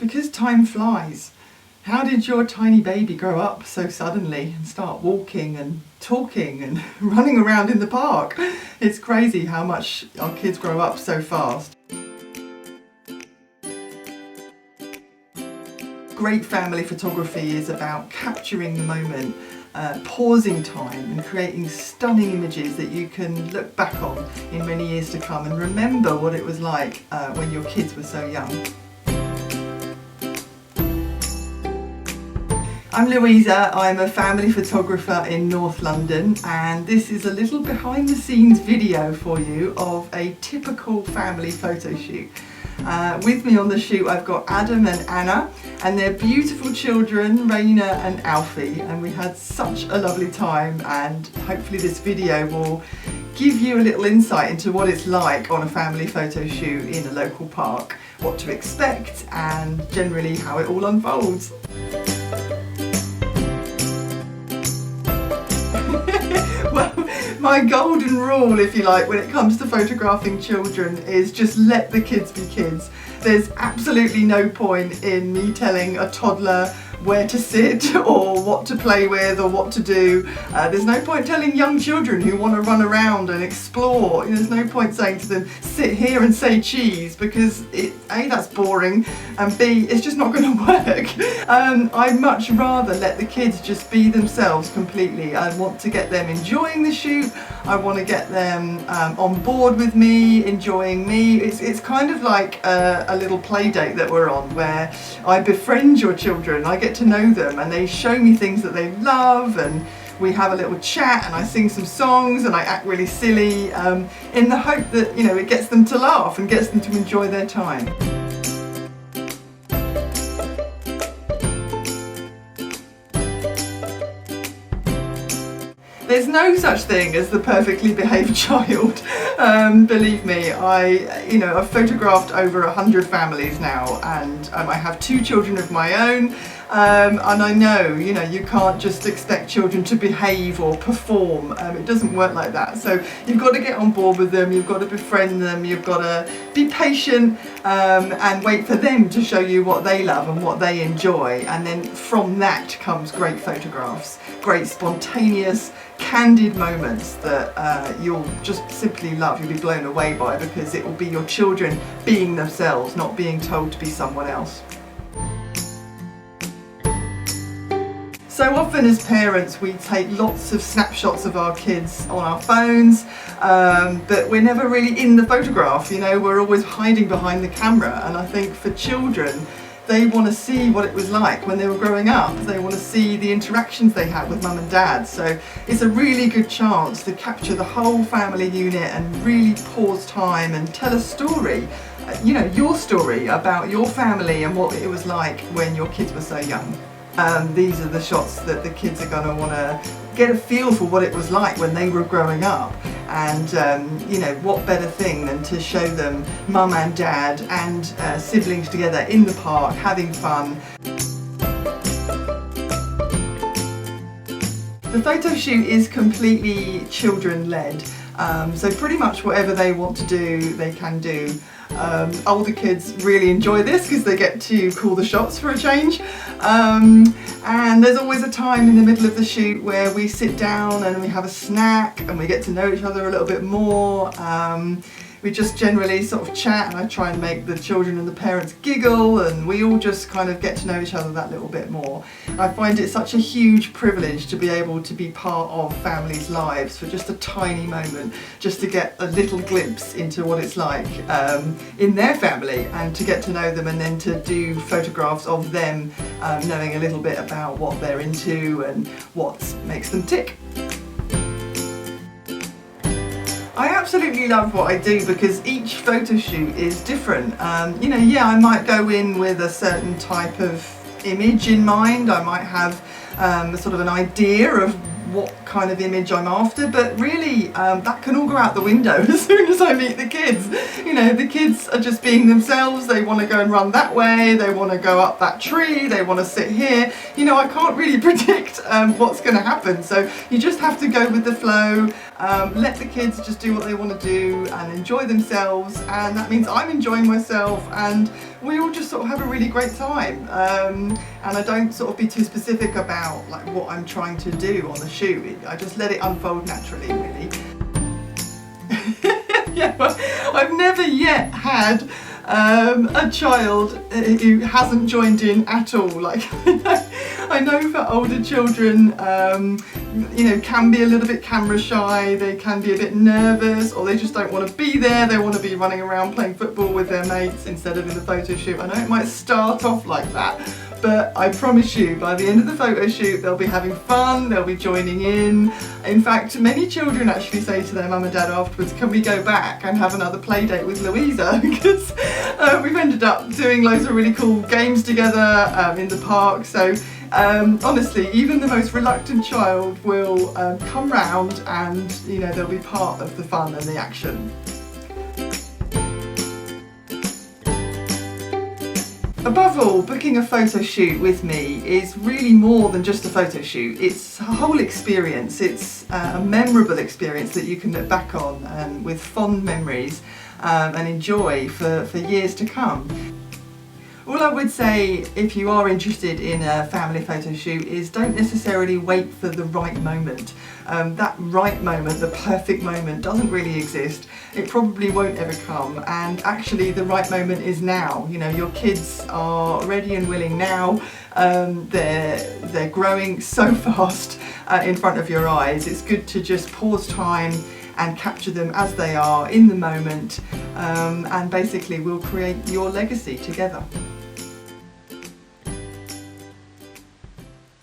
because time flies. How did your tiny baby grow up so suddenly and start walking and talking and running around in the park? It's crazy how much our kids grow up so fast. Great family photography is about capturing the moment, pausing time and creating stunning images that you can look back on in many years to come and remember what it was like when your kids were so young. I'm Louisa, I'm a family photographer in North London, and this is a little behind the scenes video for you of a typical family photo shoot. With me on the shoot I've got Adam and Anna and their beautiful children Raina and Alfie, and we had such a lovely time, and hopefully this video will give you a little insight into what it's like on a family photo shoot in a local park, what to expect and generally how it all unfolds. Well, my golden rule, if you like, when it comes to photographing children is just let the kids be kids. There's absolutely no point in me telling a toddler where to sit or what to play with or what to do. There's no point telling young children who want to run around and explore. There's no point saying to them, sit here and say cheese, because A, that's boring, and B, it's just not going to work. I'd much rather let the kids just be themselves completely. I want to get them enjoying the shoot. I want to get them on board with me, enjoying me. It's kind of like a little play date that we're on, where I befriend your children. I get to know them and they show me things that they love, and we have a little chat and I sing some songs and I act really silly in the hope that, you know, it gets them to laugh and gets them to enjoy their time. There's no such thing as the perfectly behaved child. Believe me, I've photographed over 100 families now, and I have 2 children of my own. And I know, you can't just expect children to behave or perform. It doesn't work like that. So you've got to get on board with them, you've got to befriend them, you've got to be patient and wait for them to show you what they love and what they enjoy. And then from that comes great photographs, great spontaneous, candid moments that you'll just simply love, you'll be blown away by, because it will be your children being themselves, not being told to be someone else. So often as parents we take lots of snapshots of our kids on our phones, but we're never really in the photograph, we're always hiding behind the camera. And I think for children, they want to see what it was like when they were growing up. They want to see the interactions they had with mum and dad. So it's a really good chance to capture the whole family unit and really pause time and tell a story, your story about your family and what it was like when your kids were so young. These are the shots that the kids are going to want to get a feel for what it was like when they were growing up, and what better thing than to show them mum and dad and siblings together in the park having fun. The photo shoot is completely children led, so pretty much whatever they want to do they can do. Older kids really enjoy this because they get to call the shots for a change, and there's always a time in the middle of the shoot where we sit down and we have a snack and we get to know each other a little bit more. We just generally sort of chat, and I try and make the children and the parents giggle, and we all just kind of get to know each other that little bit more. I find it such a huge privilege to be able to be part of families' lives for just a tiny moment, just to get a little glimpse into what it's like in their family, and to get to know them, and then to do photographs of them, knowing a little bit about what they're into and what makes them tick. I absolutely love what I do because each photo shoot is different. I might go in with a certain type of image in mind. I might have sort of an idea of what kind of image I'm after, but really that can all go out the window as soon as I meet the kids. The kids are just being themselves. They want to go and run that way, they want to go up that tree, they want to sit here. I can't really predict what's going to happen, so you just have to go with the flow. Let the kids just do what they want to do and enjoy themselves, and that means I'm enjoying myself and we all just sort of have a really great time. And I don't sort of be too specific about like what I'm trying to do on the shoot. I just let it unfold naturally, really. Yeah, well, I've never yet had a child who hasn't joined in at all. Like, I know for older children, you know, can be a little bit camera shy, they can be a bit nervous, or they just don't want to be there, they want to be running around playing football with their mates instead of in the photo shoot. I know it might start off like that, but I promise you, by the end of the photo shoot, they'll be having fun, they'll be joining in. In fact, many children actually say to their mum and dad afterwards, can we go back and have another play date with Louisa? Because we've ended up doing loads of really cool games together in the park. So honestly, even the most reluctant child will come round and, you know, they'll be part of the fun and the action. Above all, booking a photo shoot with me is really more than just a photo shoot. It's a whole experience. It's a memorable experience that you can look back on with fond memories and enjoy for years to come. All I would say, if you are interested in a family photo shoot, is don't necessarily wait for the right moment. That right moment, the perfect moment, doesn't really exist. It probably won't ever come, and actually the right moment is now. You know, your kids are ready and willing now. They're growing so fast in front of your eyes. It's good to just pause time and capture them as they are in the moment, and basically we'll create your legacy together.